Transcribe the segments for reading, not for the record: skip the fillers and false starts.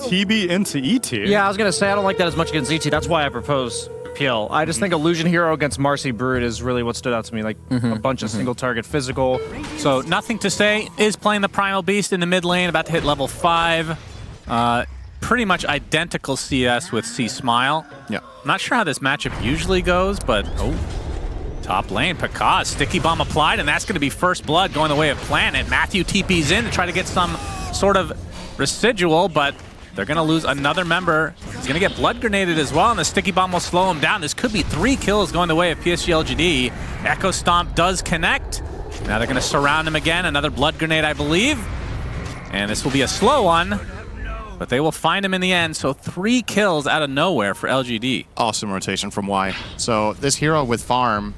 TB into ET. Yeah, I was going to say I don't like that as much against ET. That's why I propose PL. I just think Illusion Hero against Marcy Brood is really what stood out to me. Like a bunch of single target physical. So Nothing to Say is playing the Primal Beast in the mid lane, about to hit level 5. Pretty much identical CS with SyndereN. Yeah. Not sure how this matchup usually goes, but top lane, Pakaz, sticky bomb applied, and that's going to be first blood going the way of Planet. Matthew TP's in to try to get some sort of residual, but they're going to lose another member. He's going to get blood grenaded as well, and the sticky bomb will slow him down. This could be 3 kills going the way of PSG.LGD. Echo Stomp does connect. Now they're going to surround him again. Another blood grenade, I believe. And this will be a slow one, but they will find him in the end. So 3 kills out of nowhere for LGD. Awesome rotation from Y. So this hero with farm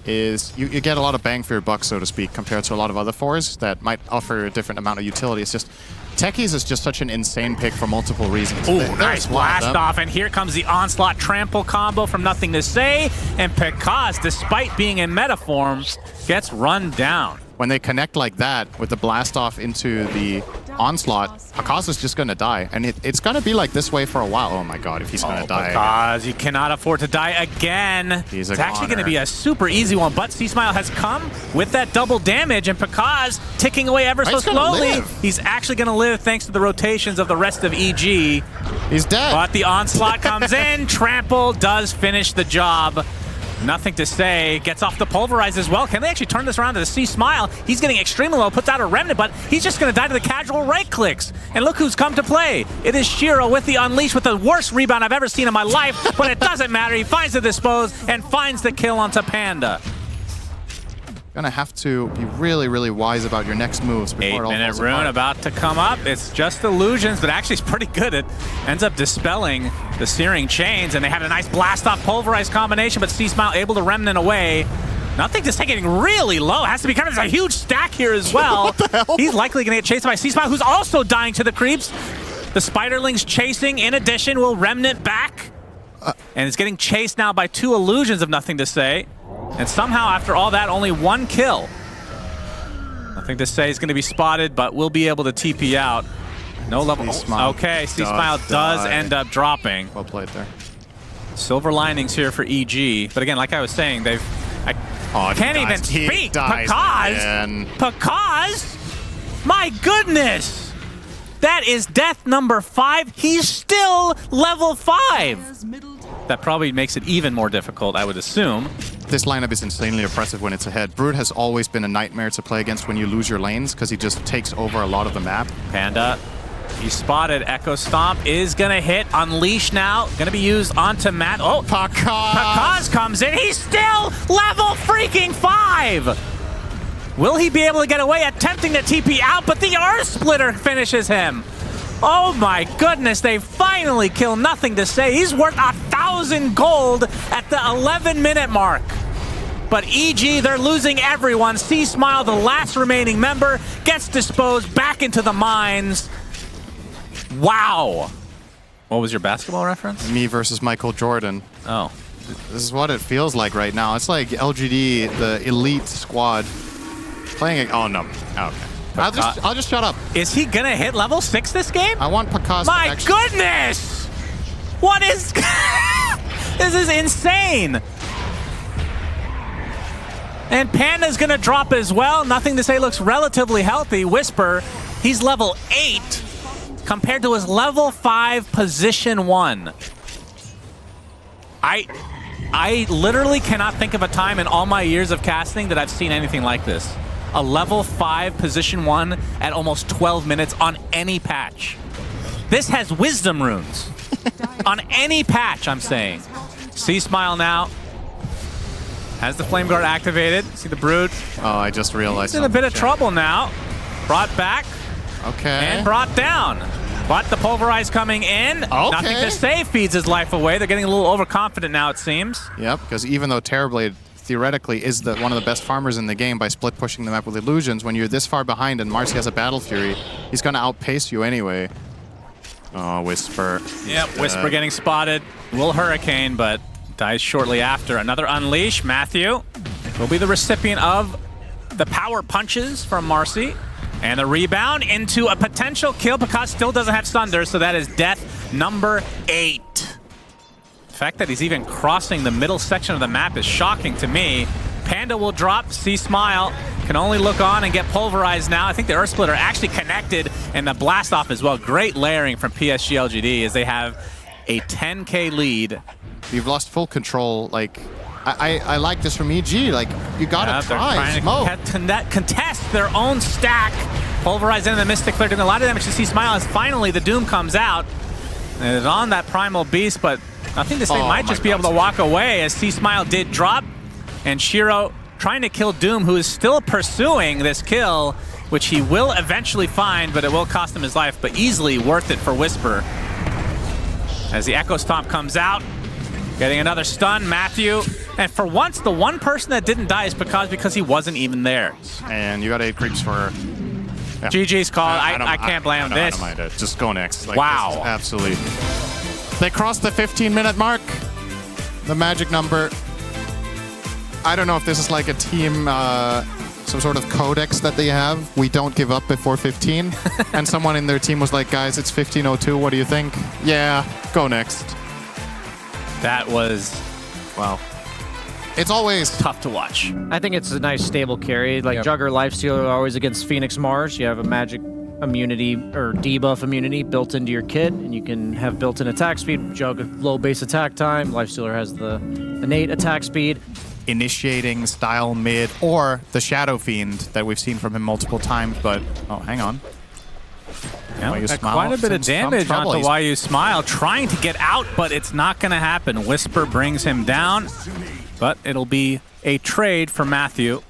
is, you get a lot of bang for your buck, so to speak, compared to a lot of other fours that might offer a different amount of utility. It's just, Techies is just such an insane pick for multiple reasons. Ooh, nice blast off, and here comes the Onslaught Trample combo from Nothing to Say, and Pakaz, despite being in meta form, gets run down. When they connect like that with the blast off into the Onslaught, Pakaz is just going to die. And it's going to be like this way for a while. Oh my god, if he's going to die. Pakaz, you cannot afford to die again. He's it's actually going to be a super easy one, but SeaSmile has come with that double damage, and Pakaz ticking away ever so slowly. He's actually going to live thanks to the rotations of the rest of EG. He's dead. But the Onslaught comes in. Trample does finish the job. Nothing to Say gets off the Pulverize as well. Can they actually turn this around to the SeaSmile? He's getting extremely low, puts out a Remnant, but he's just going to die to the casual right clicks. And look who's come to play. It is Shiro with the Unleash with the worst rebound I've ever seen in my life, but it doesn't matter. He finds the Dispose and finds the kill onto Panda. Gonna have to be really, really wise about your next moves before 8-minute rune about to come up. It's just illusions, but actually it's pretty good. It ends up dispelling the Searing Chains, and they have a nice blast-off Pulverize combination, but SeaSmile able to Remnant away. Nothing to Say getting really low. Has to be kind of a huge stack here as well. What the hell? He's likely gonna get chased by SeaSmile, who's also dying to the creeps. The Spiderlings chasing, in addition, will Remnant back. And it's getting chased now by 2 illusions of Nothing to Say. And somehow, after all that, only 1 kill. Nothing to Say is going to be spotted, but we'll be able to TP out. No level. Okay, SeaSmile does end up dropping. Well played there. Silver linings here for EG. But again, like I was saying, they've... I can't even speak. Pakaz? Pakaz? My goodness! That is death number 5. He's still level 5. That probably makes it even more difficult, I would assume. This lineup is insanely oppressive when it's ahead. Brood has always been a nightmare to play against when you lose your lanes, because he just takes over a lot of the map. Panda, he spotted. Echo Stomp is going to hit. Unleash now. Going to be used onto Matt. Oh, Pakaz comes in. He's still level freaking 5. Will he be able to get away? Attempting to TP out, but the Earth Splitter finishes him. Oh my goodness, they finally kill Nothing to Say. He's worth 1,000 gold at the 11-minute mark. But EG, they're losing everyone. SeaSmile, the last remaining member, gets disposed back into the mines. Wow. What was your basketball reference? Me versus Michael Jordan. Oh. This is what it feels like right now. It's like LGD, the elite squad, playing. Oh no. Oh, okay. I'll just shut up. Is he gonna hit level 6 this game? I want Pakaz. My goodness! What is... This is insane! And Panda's gonna drop as well. Nothing to Say looks relatively healthy. Whisper, he's level 8 compared to his level 5 position 1. I literally cannot think of a time in all my years of casting that I've seen anything like this. A level 5 position 1 at almost 12 minutes on any patch. This has wisdom runes. On any patch, I'm saying. SeaSmile now has the Flame Guard activated. See the Brood. Oh, I just realized. He's in a bit of trouble now. Brought back. Okay. And brought down. But the Pulverize coming in. Okay. Nothing to Say feeds his life away. They're getting a little overconfident now, it seems. Yep, because even though Terrorblade theoretically is one of the best farmers in the game by split pushing the map with illusions, when you're this far behind and Marcy has a Battle Fury, he's going to outpace you anyway. Oh, Whisper. Yep, Whisper getting spotted. Will Hurricane, but dies shortly after. Another Unleash. Matthew will be the recipient of the power punches from Marcy. And the rebound into a potential kill. Pakaz still doesn't have Sunder, so that is death number 8. The fact that he's even crossing the middle section of the map is shocking to me. Panda will drop. SyndereN can only look on and get pulverized now. I think the Earth Splitter actually connected, and the blast off as well. Great layering from PSG.LGD as they have a 10K lead. You've lost full control. Like, I like this from EG. Like, you gotta try. Contest their own stack. Pulverized into the Mystic Clear, doing a lot of damage to SyndereN as finally the Doom comes out. And it's on that Primal Beast, but I think this thing might just be able to walk away as SyndereN did drop. And Shiro trying to kill Doom, who is still pursuing this kill, which he will eventually find, but it will cost him his life, but easily worth it for Whisper. As the Echo Stomp comes out, getting another stun, Matthew. And for once, the one person that didn't die is because he wasn't even there. And you got 8 creeps for... Yeah. GG's call. I can't blame this. I don't mind it. Just go next. Like, wow. Absolutely. They crossed the 15-minute mark. The magic number. I don't know if this is like a team, some sort of codex that they have. We don't give up before 15. And someone in their team was like, guys, it's 15:02. What do you think? Yeah, go next. That was, well, it's always tough to watch. I think it's a nice stable carry. Like Jugger, Lifestealer are always against Phoenix Mars. You have a magic immunity or debuff immunity built into your kit, and you can have built-in attack speed. Jug low base attack time. Lifestealer has the innate attack speed. Initiating style mid, or the Shadow Fiend that we've seen from him multiple times, but oh, hang on. Yeah, quite a bit of damage onto Why You Smile, trying to get out, but it's not going to happen. Whisper brings him down, but it'll be a trade for Matthew.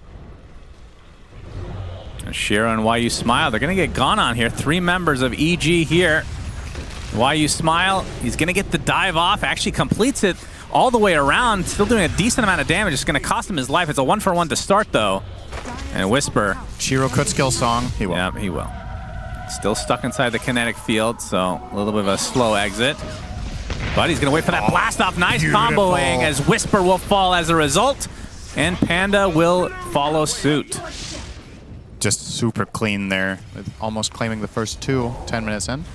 And Shiro and Why You Smile, they're going to get gone on here. 3 members of EG here. Why You Smile, he's going to get the dive off, actually completes it all the way around, still doing a decent amount of damage. It's going to cost him his life. It's a 1-for-1 to start, though. And Whisper. Shiro could skill Song. He will. Yeah, he will. Still stuck inside the kinetic field, so a little bit of a slow exit. But he's going to wait for that blast off. Nice comboing as Whisper will fall as a result. And Panda will follow suit. Just super clean there. Almost claiming the first 2, 10 minutes in.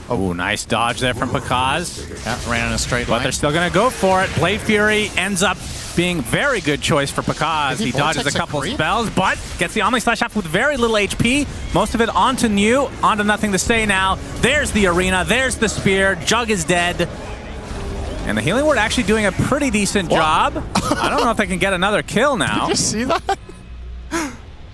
Oh, nice dodge there from Pakaz. Yeah, ran in a straight line. But they're still going to go for it. Blade Fury ends up being very good choice for Pakaz. He dodges a couple spells, but gets the Omni Slash off with very little HP. Most of it onto New, onto Nothing to Say now. There's the Arena, there's the Spear. Jug is dead. And the Healing Ward actually doing a pretty decent job. I don't know if they can get another kill now. Did you see that?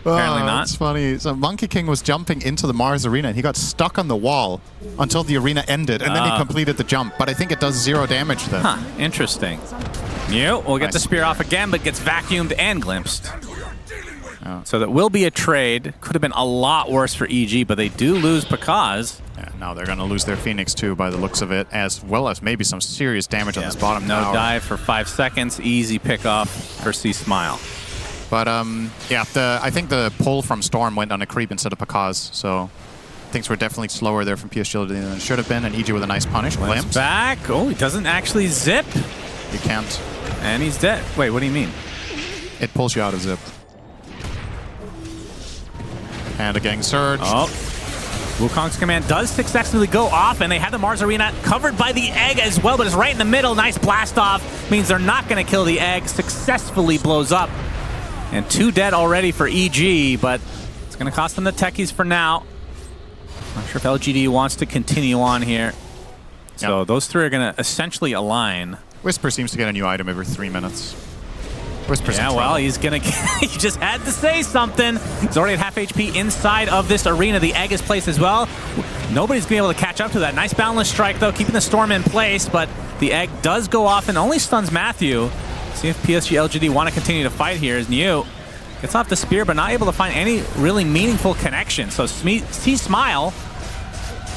Apparently not. It's funny. So Monkey King was jumping into the Mars Arena, and he got stuck on the wall until the arena ended, and then he completed the jump. But I think it does 0 damage then. Huh, interesting. New will get the spear off again, but gets vacuumed and glimpsed. Oh. So that will be a trade. Could have been a lot worse for EG, but they do lose Pakaz. Yeah, now they're going to lose their Phoenix too, by the looks of it, as well as maybe some serious damage on this bottom no tower. Dive for 5 seconds. Easy pickoff for SyndereN. But yeah, I think the pull from Storm went on a creep instead of Pakaz, so things were definitely slower there from PSG than it should have been, and EG with a nice punish. Glimpse. Back. Oh, he doesn't actually zip. You can't. And he's dead. Wait, what do you mean? It pulls you out of zip. And a gang surge. Oh. Wukong's command does successfully go off, and they have the Mars Arena covered by the egg as well, but it's right in the middle. Nice blast off. Means they're not going to kill the egg. Successfully blows up. And 2 dead already for EG, but it's going to cost them the techies for now. Not sure if LGD wants to continue on here. So those 3 are going to essentially align. Whisper seems to get a new item every 3 minutes. Whisper's yeah, well, he's going to... he just had to say something. He's already at half HP inside of this arena. The egg is placed as well. Nobody's going to be able to catch up to that. Nice boundless strike, though, keeping the Storm in place, but the egg does go off and only stuns Matthew. See if PSG.LGD want to continue to fight here as New gets off the spear, but not able to find any really meaningful connection. So SyndereN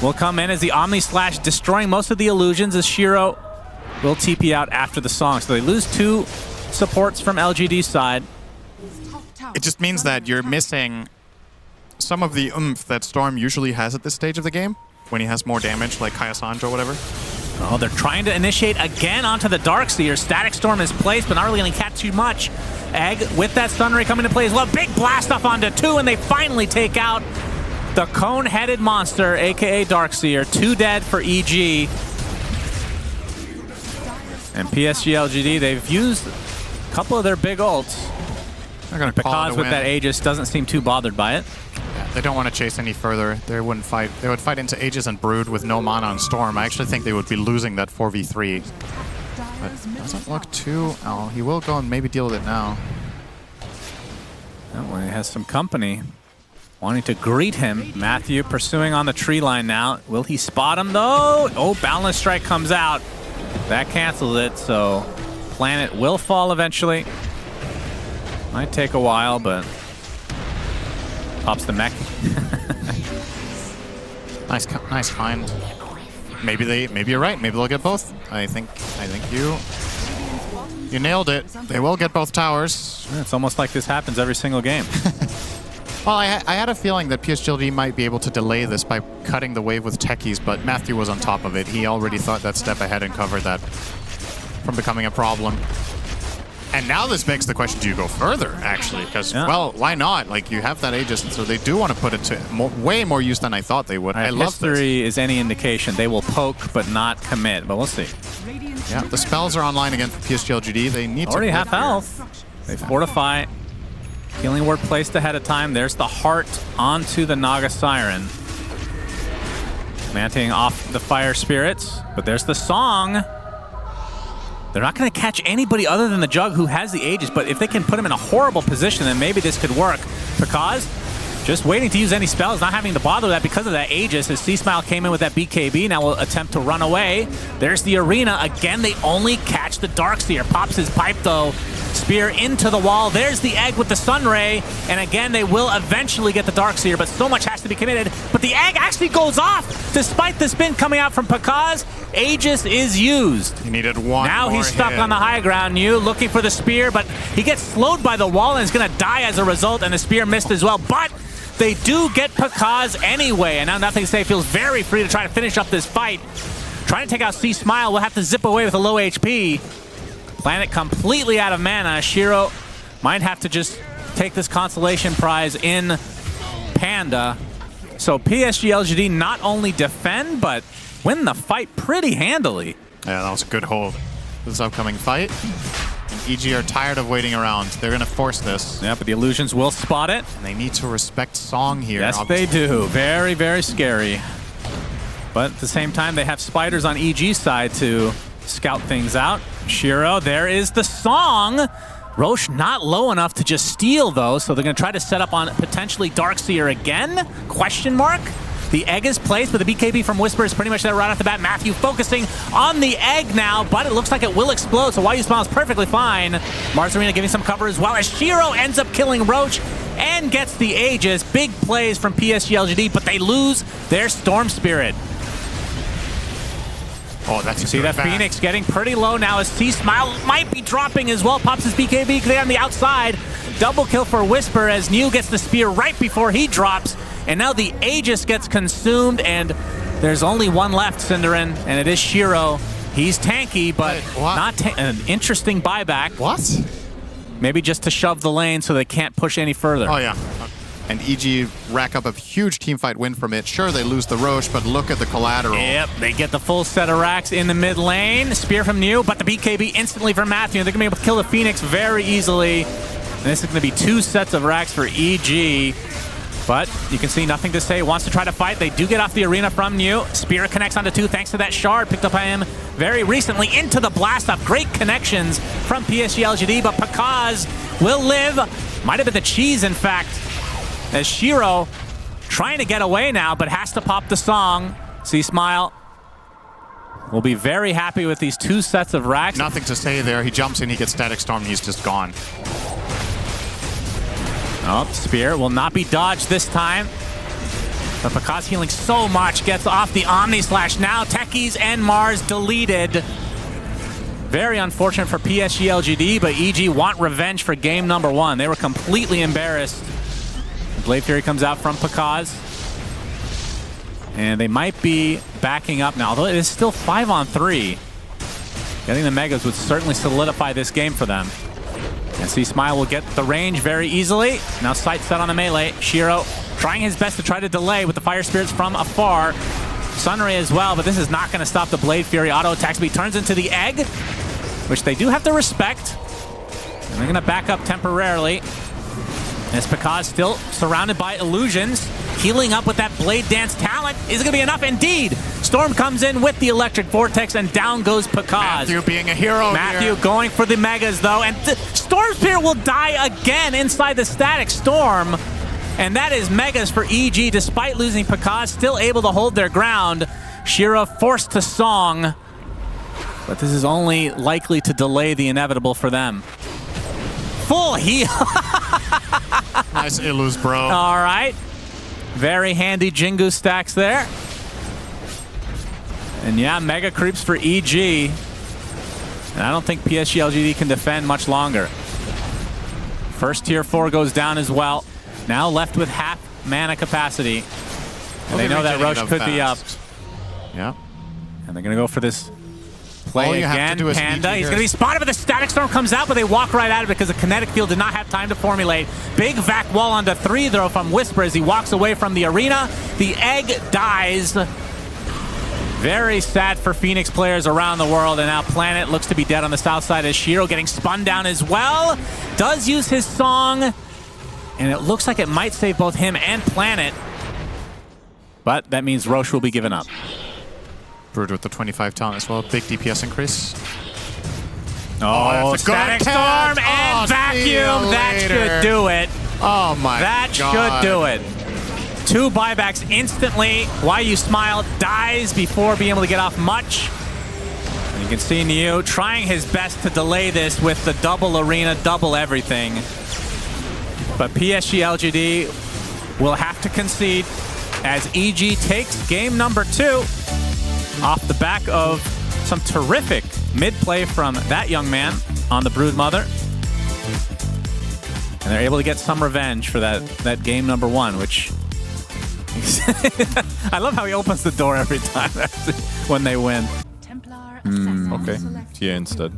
will come in as the Omni Slash, destroying most of the illusions, as Shiro will TP out after the song. So they lose 2 supports from LGD's side. It just means that you're missing some of the oomph that Storm usually has at this stage of the game, when he has more damage, like Kayasandra or whatever. Oh, they're trying to initiate again onto the Darkseer. Static Storm is placed, but not really going to catch too much. Egg with that stun ray coming to play as well. Big blast off onto 2, and they finally take out the cone-headed monster, aka Darkseer. 2 dead for EG. And PSG.LGD, they've used a couple of their big ults. They're going to call it a with win. that Aegis doesn't seem too bothered by it. Yeah, they don't want to chase any further. They wouldn't fight. They would fight into Aegis and Brood with no mana on Storm. I actually think they would be losing that 4v3. But doesn't look too... Oh, he will go and maybe deal with it now. Oh, well, he has some company wanting to greet him. Matthew pursuing on the tree line now. Will he spot him though? Oh, Boundless Strike comes out. That cancels it, so Planet will fall eventually. Might take a while, but pops the mech. Nice find. Maybe you're right. Maybe they'll get both. I think you nailed it. They will get both towers. It's almost like this happens every single game. Well, I had a feeling that PSG.LGD might be able to delay this by cutting the wave with techies, but Matthew was on top of it. He already thought that step ahead and covered that from becoming a problem. And now this begs the question, do you go further, actually? Because, well, why not? Like, you have that Aegis, and so they do want to put it to way more use than I thought they would. I love this. History is any indication. They will poke, but not commit. But we'll see. Yeah, the spells are online again for PSG.LGD. They need already to... half health. They fortify. Healing ward placed ahead of time. There's the heart onto the Naga Siren. Manting off the fire spirits, but there's the song. They're not going to catch anybody other than the Jug who has the Aegis, but if they can put him in a horrible position, then maybe this could work. Because just waiting to use any spells, not having to bother that because of that Aegis, as C-Smile came in with that BKB, now will attempt to run away. There's the arena. Again, they only catch the Darkseer. Pops his pipe, though. Spear into the wall. There's the egg with the Sunray. And again, they will eventually get the Darkseer, but so much has to be committed. But the egg actually goes off, despite the spin coming out from Pakaz. Aegis is used. He needed one Now more he's stuck hit. on the high ground, New, looking for the spear, but he gets slowed by the wall and is going to die as a result, and the spear missed as well. But they do get Pakaz anyway, and now Nothing to Say feels very free to try to finish up this fight. Trying to take out C-Smile, will have to zip away with a low HP. Planet completely out of mana. Shiro might have to just take this consolation prize in Panda. So PSG.LGD not only defend, but win the fight pretty handily. Yeah, that was a good hold. This upcoming fight. And EG are tired of waiting around. They're going to force this. Yeah, but the Illusions will spot it. And they need to respect Song here. Yes, they do. Very, very scary. But at the same time, they have spiders on EG's side to scout things out. Shiro, there is the Song. Roche not low enough to just steal, though, so they're going to try to set up on potentially Darkseer again? Question mark? The egg is placed, but the BKB from Whisper is pretty much there right off the bat. Matthew focusing on the egg now, but it looks like it will explode, so YU Smile is perfectly fine. Mars Arena giving some cover as well, as Shiro ends up killing Roche and gets the Aegis. Big plays from PSG.LGD, but they lose their Storm Spirit. Oh, that's You see that Phoenix getting pretty low now as C-Smile might be dropping as well. Pops his BKB there on the outside. Double kill for Whisper as New gets the spear right before he drops. And now the Aegis gets consumed, and there's only one left, SyndereN, and it is Shiro. He's tanky, but not an interesting buyback. What? Maybe just to shove the lane so they can't push any further. Oh, yeah. And EG rack up a huge teamfight win from it. Sure, they lose the Roche, but look at the collateral. Yep, they get the full set of racks in the mid lane. Spear from New, but the BKB instantly from Matthew. They're going to be able to kill the Phoenix very easily. And this is going to be 2 sets of racks for EG. But you can see Nothing to Say wants to try to fight. They do get off the arena from New. Spear connects onto 2 thanks to that shard picked up by him very recently into the blast off. Great connections from PSG.LGD, but Pakaz will live. Might have been the cheese, in fact, as Shiro trying to get away now, but has to pop the song. C-Smile will be very happy with these 2 sets of racks. Nothing to Say there. He jumps in, he gets Static Storm, and he's just gone. Oh, Spear will not be dodged this time. But Pakaz healing so much, gets off the Omni Slash now. Techies and Mars deleted. Very unfortunate for PSG.LGD, but EG want revenge for game number 1. They were completely embarrassed. Blade Fury comes out from Pakaz. And they might be backing up now, although it is still 5-on-3. Getting the Megas would certainly solidify this game for them. And SyndereN will get the range very easily. Now sight set on the melee. Shiro trying his best to try to delay with the Fire Spirits from afar. SunRay as well, but this is not going to stop the Blade Fury auto attack. So he turns into the egg, which they do have to respect. And they're going to back up temporarily. As Pakaz still surrounded by illusions. Healing up with that Blade Dance talent. Is it going to be enough? Indeed. Storm comes in with the Electric Vortex, and down goes Pakaz. Matthew being a hero Matthew here. going for the Megas, though. And Storm Spirit will die again inside the Static Storm. And that is Megas for EG, despite losing Pakaz, still able to hold their ground. Shira forced to Song. But this is only likely to delay the inevitable for them. Full heal. Nice illus, bro. All right. Very handy Jingu stacks there. And yeah, mega creeps for EG. And I don't think PSG.LGD can defend much longer. First tier 4 goes down as well. Now left with half mana capacity. And they know that Roche could be up. Yeah. And they're going to go for this play All you have again. to do is Panda, he's going to be spotted, but the Static Storm comes out, but they walk right out of it because the Kinetic Field did not have time to formulate. Big vac wall onto 3, though, from Whisper as he walks away from the arena. The egg dies. Very sad for Phoenix players around the world, and now Planet looks to be dead on the south side as Shiro getting spun down as well. Does use his song, and it looks like it might save both him and Planet. But that means Roche will be given up. Brood with the 25 talent as well. Big DPS increase. Oh, Static Storm and Vacuum. That should do it. Oh my God. That should do it. 2 buybacks instantly. Why You Smile dies before being able to get off much. And you can see Neo trying his best to delay this with the double arena, double everything. But PSG.LGD will have to concede as EG takes game number 2 off the back of some terrific mid-play from that young man on the Brood Mother. And they're able to get some revenge for that game number 1, which... I love how he opens the door every time when they win. Okay, Tia instead.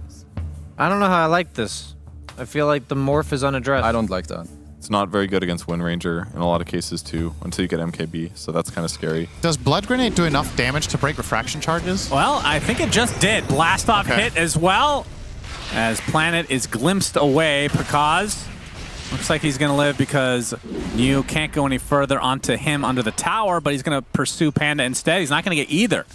I don't know how I like this. I feel like the morph is unaddressed. I don't like that. It's not very good against Wind Ranger in a lot of cases too, until you get MKB, so that's kind of scary. Does Blood Grenade do enough damage to break refraction charges? Well, I think it just did. Blast off hit as well. As Planet is glimpsed away, Pakaz looks like he's going to live because Neo can't go any further onto him under the tower, but he's going to pursue Panda instead. He's not going to get either.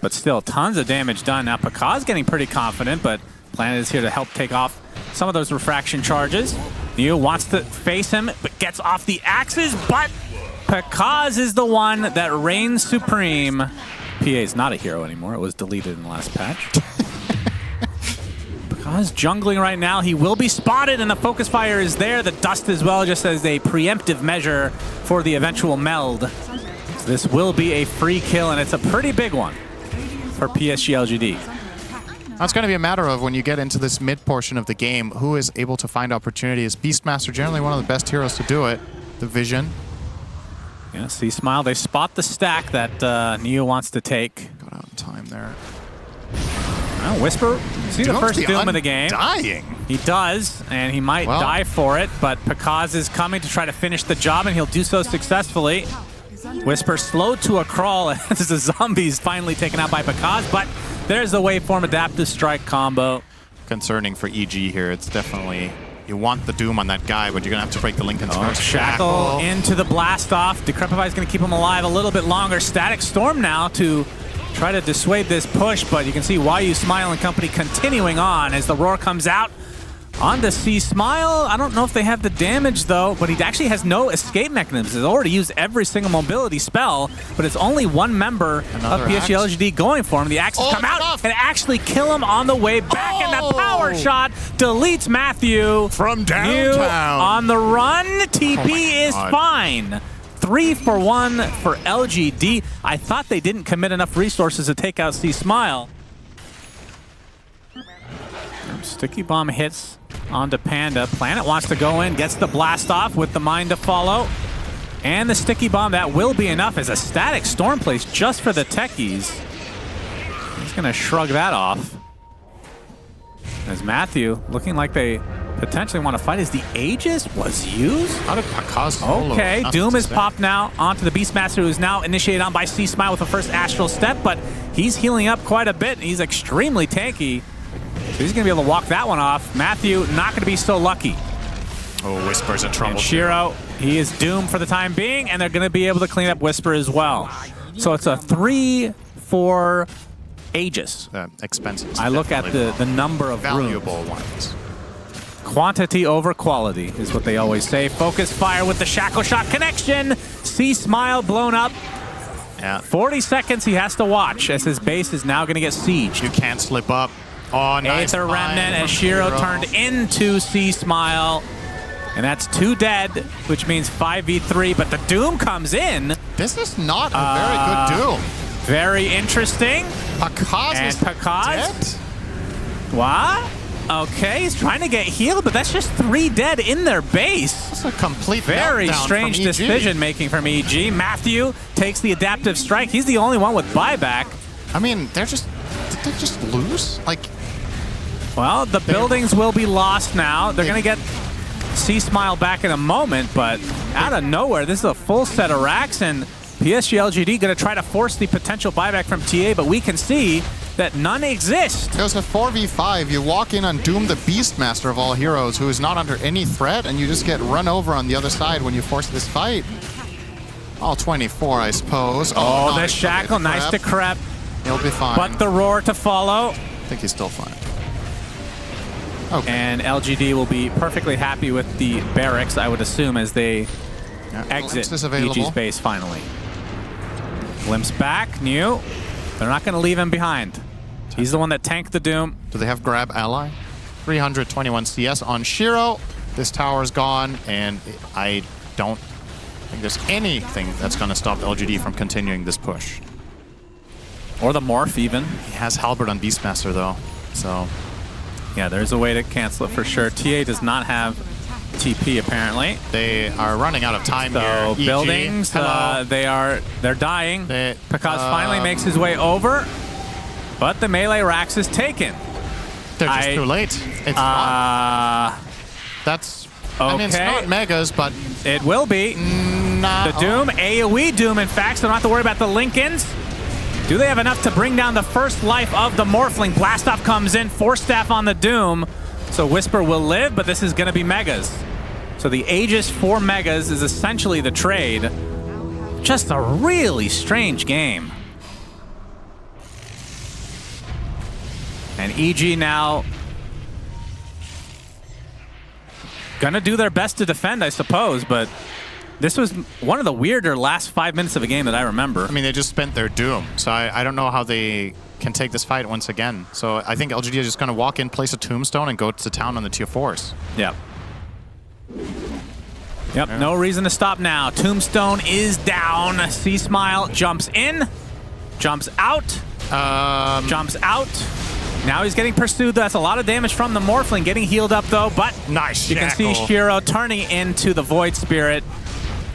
But still, tons of damage done. Now, Pakaz getting pretty confident, but Planet is here to help take off some of those refraction charges. Neo wants to face him, but gets off the axes, but Pakaz is the one that reigns supreme. PA is not a hero anymore. It was deleted in the last patch. Pakaz jungling right now. He will be spotted, and the focus fire is there. The dust as well, just as a preemptive measure for the eventual meld. So this will be a free kill, and it's a pretty big one for PSG.LGD. That's going to be a matter of when you get into this mid portion of the game, who is able to find opportunities. Beastmaster, generally one of the best heroes to do it. The vision. Yeah, see Smile. They spot the stack that Neo wants to take. Got out in time there. Well, Whisper, see the first Doom of the game. Dying. He does, and he might die for it, but Pakaz is coming to try to finish the job, and he'll do so successfully. Whisper slow to a crawl as the zombie's finally taken out by Pakaz, but there's the waveform adaptive strike combo. Concerning for EG here. It's definitely, you want the Doom on that guy, but you're going to have to break the Linken's first. Shackle into the blast off. Decrepify is going to keep him alive a little bit longer. Static Storm now to try to dissuade this push, but you can see Why You Smile and company continuing on as the roar comes out. On to SyndereN. I don't know if they have the damage, though, but he actually has no escape mechanisms. He's already used every single mobility spell, but it's only one member of PSG.LGD going for him. The axes come out and actually kill him on the way back, and that power shot deletes Matthew. From downtown. On the run, TP is fine. 3 for 1 for LGD. I thought they didn't commit enough resources to take out SyndereN. Sticky Bomb hits onto Panda. Planet wants to go in, gets the blast off with the mine to follow. And the Sticky Bomb, that will be enough as a Static Storm place just for the techies. He's going to shrug that off. As Matthew, looking like they potentially want to fight is the Aegis was used. How did Pakaz solo? Okay, Nothing Doom to is say. popped now onto the Beastmaster, who is now initiated on by SyndereN with the first Astral Step, but he's healing up quite a bit. He's extremely tanky, so he's going to be able to walk that one off. Matthew not going to be so lucky. Oh, Whisper's in trouble. And Shiro, he is doomed for the time being, and they're going to be able to clean up Whisper as well. So it's a 3-4 Aegis. Expensive. I look at the number of valuable runes. ones. Quantity over quality is what they always say. Focus fire with the Shackle Shot connection. Smile blown up. Yeah. 40 seconds he has to watch as his base is now going to get sieged. You can't slip up. Oh, nice. Aether Remnant as Shiro turned into Smile. And that's 2 dead, which means 5v3, but the Doom comes in. This is not a very good Doom. Very interesting. Pakaz And is Pakaz? dead? What? Okay, he's trying to get healed, but that's just 3 dead in their base. That's a complete Very meltdown strange from EG. decision-making from EG. Matthew takes the adaptive strike. He's the only one with buyback. I mean, did they just lose? Like, Well, the buildings will be lost now. They're going to get Smile back in a moment, but out of nowhere, this is a full set of racks, and PSG.LGD going to try to force the potential buyback from TA, but we can see that none exist. it was a 4v5. You walk in on Doom, the Beastmaster of all heroes, who is not under any threat, and you just get run over on the other side when you force this fight. All 24, I suppose. Oh, the nice. Shackle, Okay, nice to Crep, He'll be fine. but the Roar to follow. I think he's still fine. Okay. And LGD will be perfectly happy with the barracks, I would assume, as they Yeah, exit Glimpse is available. EG's base finally. Glimpse back, New. They're not going to leave him behind. He's the one that tanked the Doom. Do they have grab ally? 321 CS on Shiro. This tower's gone, and I don't think there's anything that's going to stop LGD from continuing this push. Or the Morph, even. He has Halberd on Beastmaster, though, so... Yeah, there's a way to cancel it for sure. TA does not have TP, apparently. They are running out of time So here. EG, buildings, hello. they're dying. They- Pakaz finally makes his way over, but the melee racks is taken. They're just too late. It's not. That's... I mean, it's okay. not Megas, but... It will be. Nah, The Doom, AoE Doom, in fact, so don't have to worry about the Lincolns. Do they have enough to bring down the first life of the Morphling? Blastoff comes in, Force Staff on the Doom. So Whisper will live, but this is going to be Megas. So the Aegis for Megas is essentially the trade. Just a really strange game. And EG now gonna do their best to defend, I suppose, but this was one of the weirder last 5 minutes of a game that I remember. I mean, they just spent their Doom, so I don't know how they can take this fight once again. So I think LGD is just going to walk in, place a Tombstone, and go to town on the tier 4s. Yep. Yep, no reason to stop now. Tombstone is down. Smile jumps in, jumps out, jumps out. Now he's getting pursued. That's a lot of damage from the Morphling. Getting healed up, though, but Nice you can see Shackle. Shiro turning into the Void Spirit.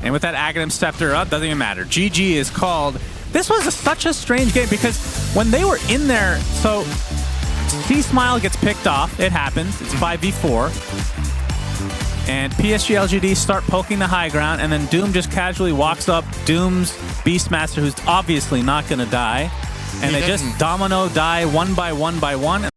And with that Aghanim Scepter, doesn't even matter. GG is called. This was such a strange game because when they were in there, so Smile gets picked off. It happens. It's 5v4. And PSG.LGD start poking the high ground, and then Doom just casually walks up. Doom's Beastmaster, who's obviously not going to die. And they just domino die one by one by one.